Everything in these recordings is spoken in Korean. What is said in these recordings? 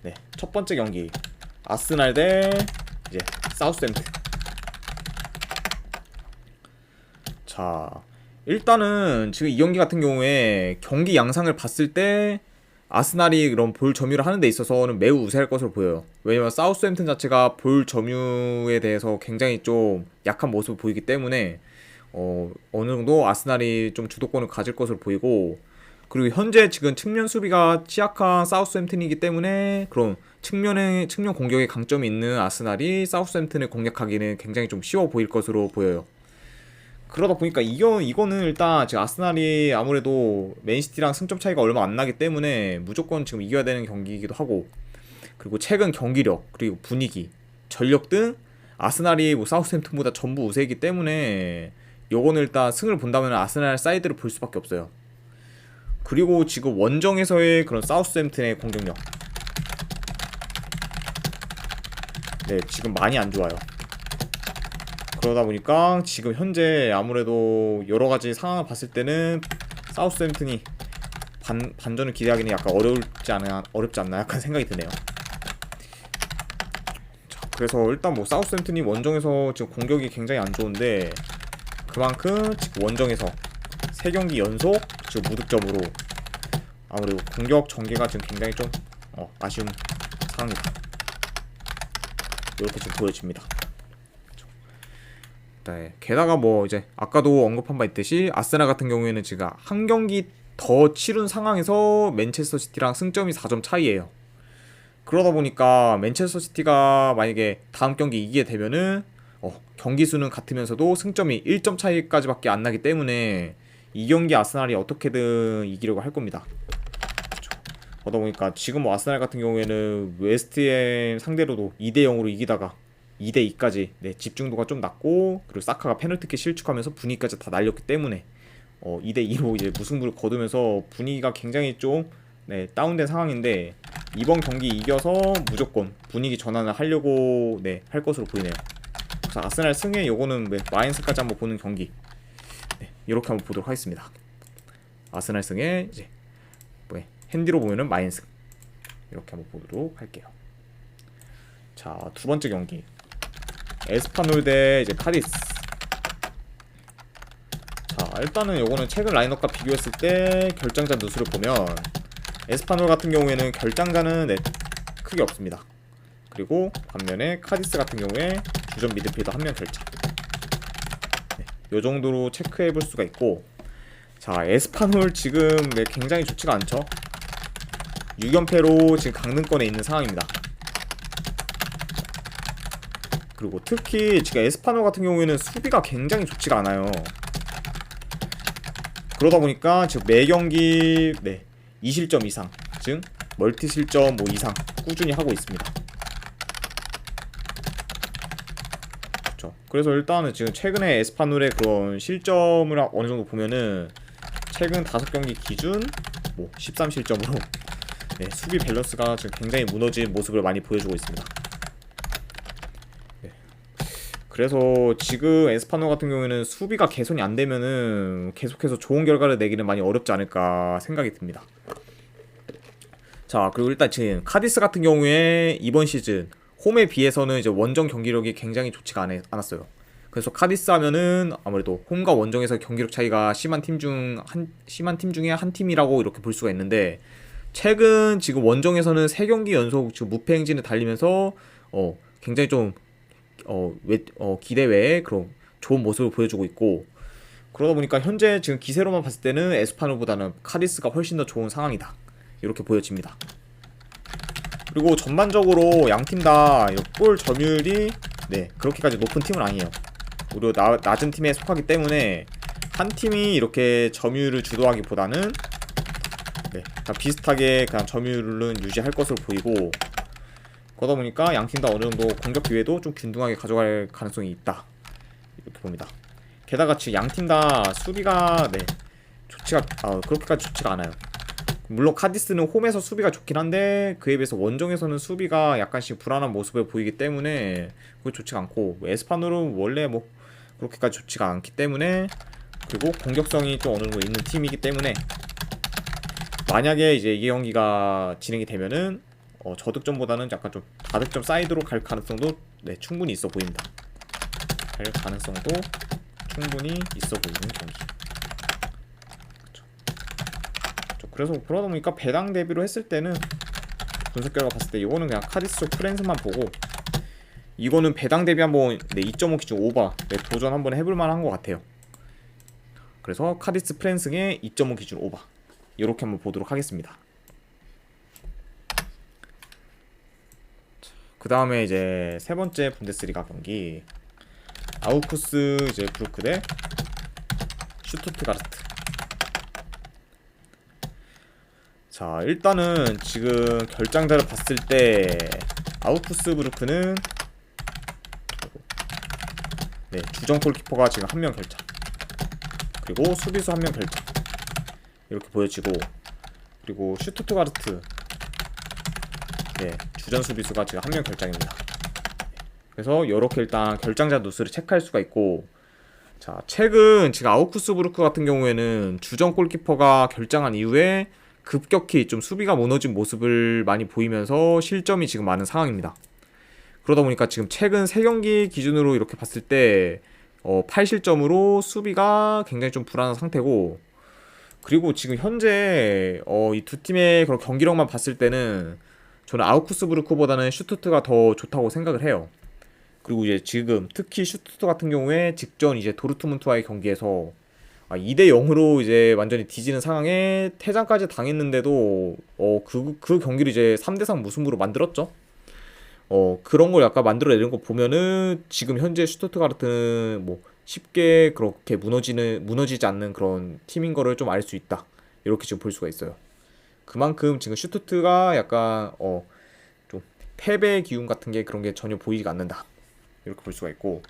네, 첫 번째 경기 아스날 대 이제 사우스햄튼. 자, 일단은 지금 이 경기 같은 경우에 경기 양상을 봤을 때 아스날이 그런 볼 점유를 하는 데 있어서는 매우 우세할 것으로 보여요. 왜냐면 사우스햄튼 자체가 볼 점유에 대해서 굉장히 좀 약한 모습을 보이기 때문에 어느 정도 아스날이 좀 주도권을 가질 것으로 보이고, 그리고 현재 지금 측면 수비가 취약한 사우스햄튼이기 때문에 그런 측면 공격에 강점이 있는 아스날이 사우스햄튼을 공략하기는 굉장히 좀 쉬워 보일 것으로 보여요. 그러다 보니까 이거는 일단 지금 아스날이 아무래도 맨시티랑 승점 차이가 얼마 안 나기 때문에 무조건 지금 이겨야 되는 경기이기도 하고, 그리고 최근 경기력, 그리고 분위기, 전력 등 아스날이 뭐 사우스햄튼보다 전부 우세이기 때문에 요거는 일단 승을 본다면 아스날 사이드를 볼 수밖에 없어요. 그리고 지금 원정에서의 그런 사우스햄튼의 공격력, 네, 지금 많이 안 좋아요. 그러다 보니까 지금 현재 아무래도 여러가지 상황을 봤을 때는 사우스햄튼이 반전을 기대하기는 약간 어렵지 않나 약간 생각이 드네요. 자, 그래서 일단 뭐 사우스햄튼이 원정에서 지금 공격이 굉장히 안 좋은데, 그만큼 지금 원정에서 3경기 연속 지금 무득점으로 아무래도 공격 전개가 지금 굉장히 좀 아쉬운 상황이다, 이렇게 좀 보여집니다. 네, 게다가 뭐 이제 아까도 언급한 바 있듯이 아스날 같은 경우에는 지금 한 경기 더 치른 상황에서 맨체스터 시티랑 승점이 4점 차이예요. 그러다 보니까 맨체스터 시티가 만약에 다음 경기 이기게 되면은 경기 수는 같으면서도 승점이 1점 차이까지밖에 안 나기 때문에 이 경기 아스날이 어떻게든 이기려고 할 겁니다. 그러다 보니까 지금 뭐 아스날 같은 경우에는 웨스트햄 상대로도 2대0으로 이기다가 2대2까지 집중도가 좀 낮고, 그리고 사카가 페널티킥 실축하면서 분위기까지 다 날렸기 때문에 2대2로 이제 무승부를 거두면서 분위기가 굉장히 좀 다운된 상황인데, 이번 경기 이겨서 무조건 분위기 전환을 하려고 할 것으로 보이네요. 그래서 아스날 승에 요거는 마인스까지 한번 보는 경기, 이렇게 한번 보도록 하겠습니다. 아스날 승에 이제 핸디로 보면은 마인스, 이렇게 한번 보도록 할게요. 자, 두 번째 경기 에스파놀 대 이제 카디스. 자, 일단은 요거는 최근 라인업과 비교했을 때 결장자 누수를 보면 에스파놀 같은 경우에는 결장자는 크게 없습니다. 그리고 반면에 카디스 같은 경우에 주전 미드필더 한 명 결장, 요 정도로 체크해 볼 수가 있고, 자, 에스파놀 지금 굉장히 좋지가 않죠. 6연패로 지금 강등권에 있는 상황입니다. 그리고 특히 지금 에스파놀 같은 경우에는 수비가 굉장히 좋지가 않아요. 그러다 보니까 지금 매 경기 2실점 이상, 즉 멀티 실점 뭐 이상 꾸준히 하고 있습니다. 그렇죠. 그래서 일단은 지금 최근에 에스파놀의 그런 실점을 어느 정도 보면은 최근 5경기 기준 뭐 13실점으로 수비 밸런스가 지금 굉장히 무너진 모습을 많이 보여주고 있습니다. 그래서 지금 에스파놀 같은 경우에는 수비가 개선이 안 되면은 계속해서 좋은 결과를 내기는 많이 어렵지 않을까 생각이 듭니다. 자, 그리고 일단 지금 카디스 같은 경우에 이번 시즌 홈에 비해서는 이제 원정 경기력이 굉장히 좋지가 않았어요. 그래서 카디스 하면은 아무래도 홈과 원정에서 경기력 차이가 심한 팀 중에 한 팀이라고 이렇게 볼 수가 있는데, 최근 지금 원정에서는 3경기 연속 지금 무패 행진을 달리면서 굉장히 좀 기대 외에 그런 좋은 모습을 보여주고 있고, 그러다 보니까 현재 지금 기세로만 봤을 때는 에스파놀보다는 카디스가 훨씬 더 좋은 상황이다, 이렇게 보여집니다. 그리고 전반적으로 양팀 다 골 점유율이 그렇게까지 높은 팀은 아니에요. 오히려 낮은 팀에 속하기 때문에 한 팀이 이렇게 점유율을 주도하기보다는 다 비슷하게 그냥 점유율은 유지할 것으로 보이고, 그러다 보니까 양팀 다 어느 정도 공격 기회도 좀 균등하게 가져갈 가능성이 있다, 이렇게 봅니다. 게다가 지금 양팀 다 수비가 그렇게까지 좋지가 않아요. 물론 카디스는 홈에서 수비가 좋긴 한데 그에 비해서 원정에서는 수비가 약간씩 불안한 모습을 보이기 때문에 그게 좋지가 않고, 에스파놀은 원래 뭐 그렇게까지 좋지가 않기 때문에, 그리고 공격성이 좀 어느 정도 있는 팀이기 때문에 만약에 이제 이 경기가 진행이 되면은 저득점보다는 약간 좀 다득점 사이드로 갈 가능성도 네, 충분히 있어 보입니다. 갈 가능성도 충분히 있어 보이는 경기. 그래서 그러다 보니까 배당 대비로 했을 때는 분석 결과 봤을 때 이거는 그냥 카디스 쪽 프랜스만 보고, 이거는 배당 대비 한번 네, 2.5 기준 오버 네, 도전 한번 해볼 만한 것 같아요. 그래서 카디스 프랜스의 2.5 기준 오버 이렇게 한번 보도록 하겠습니다. 그 다음에 이제 세 번째 분데스리가 경기, 아우쿠스 이제 브루크 대 슈투트가르트. 자, 일단은 지금 결장자를 봤을 때 아우쿠스 브루크는 네, 주전 골키퍼가 지금 한 명 결장, 그리고 수비수 한 명 결장 이렇게 보여지고, 그리고 슈투트가르트 네, 주전 수비수가 지금 한 명 결장입니다. 그래서 이렇게 일단 결장자 누수를 체크할 수가 있고, 자, 최근 지금 아우쿠스부르크 같은 경우에는 주전 골키퍼가 결장한 이후에 급격히 좀 수비가 무너진 모습을 많이 보이면서 실점이 지금 많은 상황입니다. 그러다 보니까 지금 최근 3경기 기준으로 이렇게 봤을 때 8실점으로 수비가 굉장히 좀 불안한 상태고, 그리고 지금 현재 이 두 팀의 그런 경기력만 봤을 때는 저는 아우쿠스부르크보다는 슈투트가 더 좋다고 생각을 해요. 그리고 이제 지금 특히 슈투트 같은 경우에 직전 이제 도르트문트와의 경기에서 2대 0으로 이제 완전히 뒤지는 상황에 퇴장까지 당했는데도 그 경기를 이제 3대 3 무승부로 만들었죠. 그런 걸 약간 만들어내는 거 보면은 지금 현재 슈투트가르트는 뭐 쉽게 그렇게 무너지지 않는 그런 팀인 거를 좀 알 수 있다. 이렇게 지금 볼 수가 있어요. 그만큼 지금 슈투트가 약간 좀 패배 기운 같은 게 그런 게 전혀 보이지가 않는다. 이렇게 볼 수가 있고,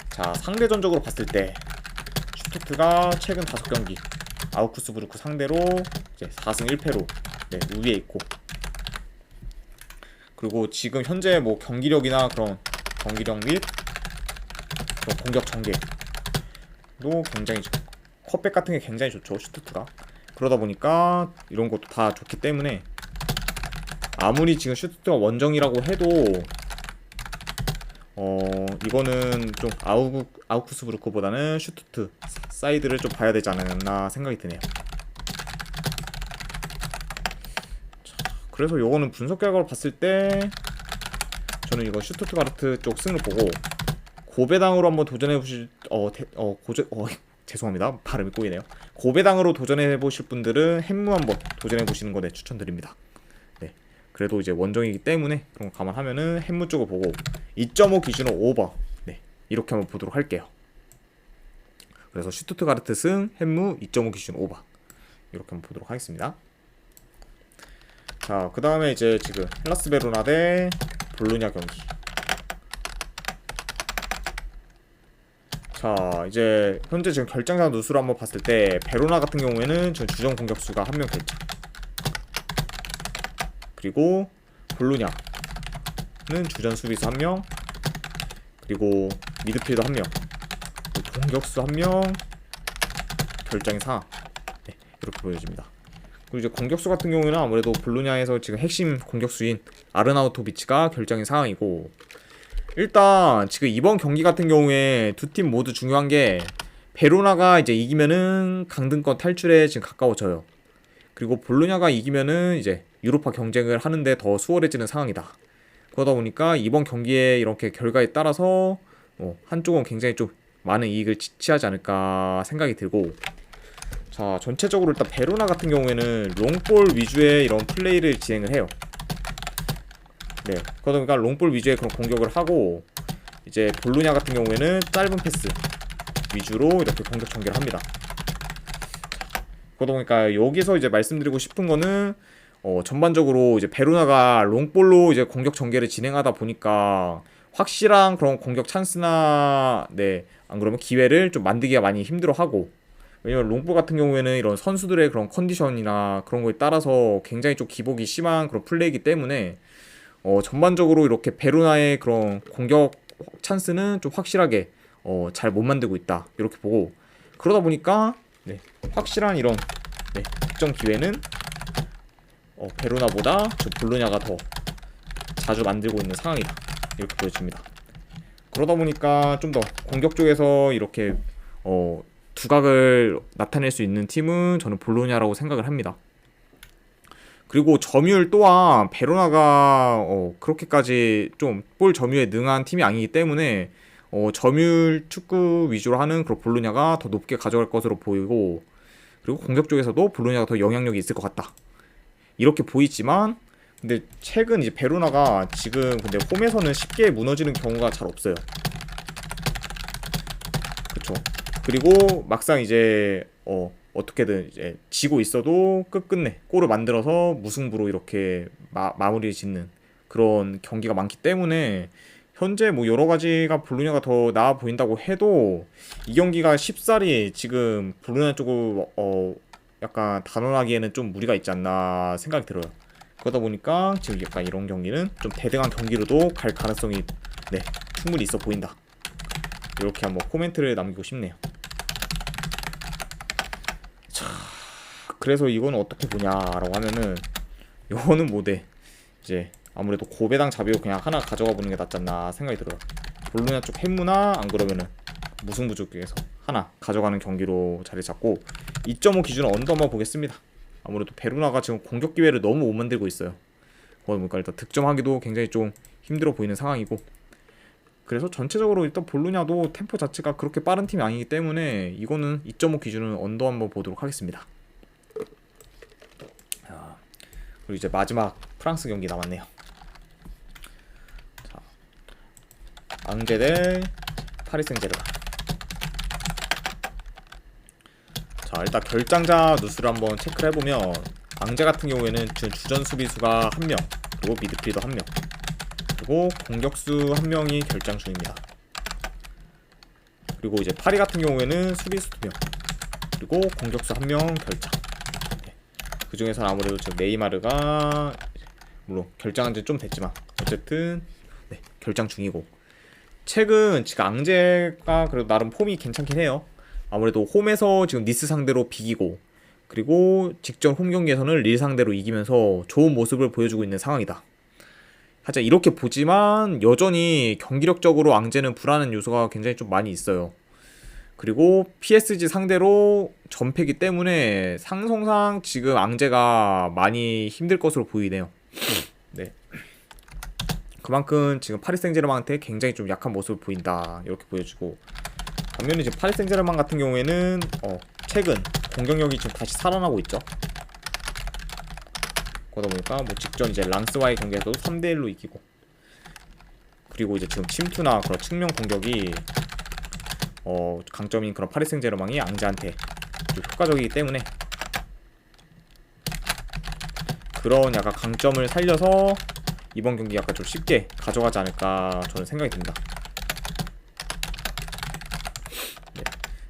자, 상대전적으로 봤을 때 슈투트가 최근 5경기 아우쿠스부르크 상대로 이제 4승 1패로 네, 우위에 있고, 그리고 지금 현재 뭐 경기력이나 그런 경기력 및 그런 공격 전개도 굉장히 컷백 같은 게 굉장히 좋죠, 슈투트가. 그러다 보니까 이런 것도 다 좋기 때문에 아무리 지금 슈투트가 원정이라고 해도 이거는 좀 아우쿠스부르크보다는 슈투트 사이드를 좀 봐야 되지 않았나 생각이 드네요. 자, 그래서 요거는 분석 결과로 봤을 때 저는 이거 슈투트가르트 쪽 승을 보고, 고배당으로 한번 도전해보실 죄송합니다, 발음이 꼬이네요. 고배당으로 도전해보실 분들은 햄무 한번 도전해보시는 거 네, 추천드립니다. 네, 그래도 이제 원정이기 때문에 그런 거 감안하면은 햄무 쪽을 보고 2.5 기준으로 오버 네, 이렇게 한번 보도록 할게요. 그래서 슈투트가르트 승, 햄무 2.5 기준 오버 이렇게 한번 보도록 하겠습니다. 자, 그 다음에 이제 지금 헬라스 베로나 대 볼로냐 경기. 자, 이제 현재 지금 결장자 누수를 한번 봤을 때 베로나 같은 경우에는 지금 주전 공격수가 한 명 결장, 그리고 볼로냐는 주전 수비수 1명, 그리고 미드필더 1명, 공격수 1명 결장이 상황 네, 이렇게 보여집니다. 그리고 이제 공격수 같은 경우에는 아무래도 볼로냐에서 지금 핵심 공격수인 아르나우토비치가 결장인 상황이고, 일단 지금 이번 경기 같은 경우에 두 팀 모두 중요한 게 베로나가 이제 이기면은 강등권 탈출에 지금 가까워져요. 그리고 볼로냐가 이기면은 이제 유로파 경쟁을 하는데 더 수월해지는 상황이다. 그러다 보니까 이번 경기의 이렇게 결과에 따라서 한쪽은 굉장히 좀 많은 이익을 취하지 않을까 생각이 들고, 자, 전체적으로 일단 베로나 같은 경우에는 롱볼 위주의 이런 플레이를 진행을 해요. 네, 그러다 보니까 롱볼 위주의 그런 공격을 하고, 이제 볼로냐 같은 경우에는 짧은 패스 위주로 이렇게 공격 전개를 합니다. 그러다 보니까 여기서 이제 말씀드리고 싶은 거는 전반적으로 이제 베로나가 롱볼로 이제 공격 전개를 진행하다 보니까 확실한 그런 공격 찬스나 네, 안 그러면 기회를 좀 만들기가 많이 힘들어하고, 왜냐면 롱볼 같은 경우에는 이런 선수들의 그런 컨디션이나 그런 거에 따라서 굉장히 좀 기복이 심한 그런 플레이이기 때문에 전반적으로 이렇게 베로나의 그런 공격 찬스는 좀 확실하게 잘 못 만들고 있다 이렇게 보고, 그러다 보니까 네, 확실한 이런 네, 득점 기회는 베로나보다 저 볼로냐가 더 자주 만들고 있는 상황이다, 이렇게 보여집니다. 그러다 보니까 좀 더 공격 쪽에서 이렇게 두각을 나타낼 수 있는 팀은 저는 볼로냐라고 생각을 합니다. 그리고 점유율 또한 베로나가 그렇게까지 좀 볼 점유에 능한 팀이 아니기 때문에 점유율 축구 위주로 하는 그런 볼로냐가 더 높게 가져갈 것으로 보이고, 그리고 공격 쪽에서도 볼로냐가 더 영향력이 있을 것 같다, 이렇게 보이지만, 근데 최근 이제 베로나가 지금 근데 홈에서는 쉽게 무너지는 경우가 잘 없어요. 그쵸? 그리고 막상 이제 어떻게든 이제 지고 있어도 끝끝내 골을 만들어서 무승부로 이렇게 마무리 짓는 그런 경기가 많기 때문에, 현재 뭐 여러 가지가 볼로냐가 더 나아 보인다고 해도 이 경기가 쉽사리 지금 볼로냐 쪽을 약간 단언하기에는 좀 무리가 있지 않나 생각이 들어요. 그러다 보니까 지금 약간 이런 경기는 좀 대등한 경기로도 갈 가능성이 충분히 있어 보인다, 이렇게 한번 코멘트를 남기고 싶네요. 자, 그래서 이건 어떻게 보냐라고 하면은, 이거는 뭐돼 이제 아무래도 고배당 자비로 그냥 하나 가져가 보는 게 낫지 않나 생각이 들어요. 볼로냐 쪽 햄무나 안 그러면은 무승부 쪽에서 하나 가져가는 경기로 자리 잡고, 2.5 기준은 언더 한번 보겠습니다. 아무래도 베로나가 지금 공격 기회를 너무 못 만들고 있어요. 그러니까 일단 득점하기도 굉장히 좀 힘들어 보이는 상황이고, 그래서 전체적으로 일단 볼로냐도 템포 자체가 그렇게 빠른 팀이 아니기 때문에 이거는 2.5 기준은 언더 한번 보도록 하겠습니다. 그리고 이제 마지막 프랑스 경기 남았네요. 자, 앙제 대 파리 생제르맹. 자, 일단 결장자 누수를 한번 체크를 해보면, 앙제 같은 경우에는 지금 주전 수비수가 1명, 그리고 미드필더 1명, 그리고 공격수 1명이 결장 중입니다. 그리고 이제 파리 같은 경우에는 수비수 2명, 그리고 공격수 1명 결장. 그 중에서 아무래도 지금 네이마르가 물론 결장한 지 좀 됐지만 어쨌든 결장 중이고, 최근 지금 앙제가 그래도 나름 폼이 괜찮긴 해요. 아무래도 홈에서 지금 니스 상대로 비기고, 그리고 직전 홈 경기에서는 릴 상대로 이기면서 좋은 모습을 보여주고 있는 상황이다. 하여튼 이렇게 보지만 여전히 경기력적으로 앙제는 불안한 요소가 굉장히 좀 많이 있어요. 그리고 PSG 상대로 전패기 때문에 상성상 지금 앙제가 많이 힘들 것으로 보이네요. 네. 그만큼 지금 파리 생제르맹한테 굉장히 좀 약한 모습을 보인다, 이렇게 보여주고, 반면에 이제 파리 생제르맹 같은 경우에는 최근 공격력이 지금 다시 살아나고 있죠. 그러다 보니까 뭐 직전 이제 랑스와의 경기에서도 3대1로 이기고, 그리고 이제 지금 침투나 그런 측면 공격이 강점인 그런 파리 생제르맹이 앙제한테 좀 효과적이기 때문에 그런 약간 강점을 살려서 이번 경기 약간 좀 쉽게 가져가지 않을까 저는 생각이 듭니다. 네.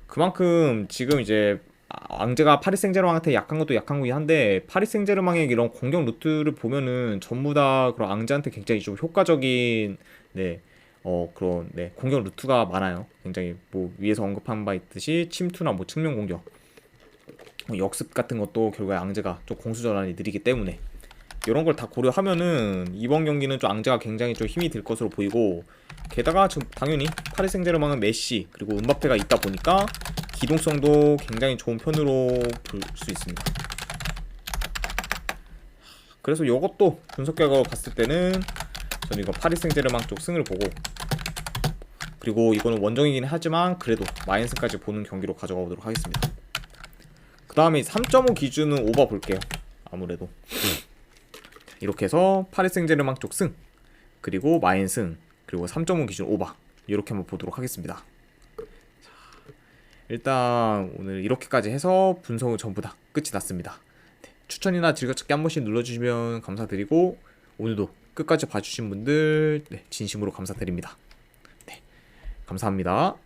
그만큼 지금 이제 앙제가 파리 생제르맹한테 약한 것도 약한 거긴 한데, 파리 생제르맹의 이런 공격 루트를 보면은 전부 다 그런 앙제한테 굉장히 좀 효과적인 그런 공격 루트가 많아요. 굉장히 뭐 위에서 언급한 바 있듯이 침투나 뭐 측면 공격, 역습 같은 것도 결국에 앙제가 좀 공수 전환이 느리기 때문에 이런 걸 다 고려하면은 이번 경기는 좀 앙제가 굉장히 좀 힘이 들 것으로 보이고, 게다가 지금 당연히 파리 생제르맹은 메시 그리고 음바페가 있다 보니까 기동성도 굉장히 좋은 편으로 볼 수 있습니다. 그래서 이것도 분석 결과로 봤을 때는 저는 이거 파리 생제르맹 쪽 승을 보고, 그리고 이거는 원정이긴 하지만 그래도 마인스까지 보는 경기로 가져가 보도록 하겠습니다. 그 다음에 3.5 기준은 오버 볼게요. 아무래도 이렇게 해서 파리 생제르맹 쪽 승, 그리고 마인 승, 그리고 3.5 기준 오버, 이렇게 한번 보도록 하겠습니다. 자, 일단 오늘 이렇게까지 해서 분석은 전부 다 끝이 났습니다. 추천이나 즐겨찾기 한 번씩 눌러주시면 감사드리고, 오늘도 끝까지 봐주신 분들 진심으로 감사드립니다. 감사합니다.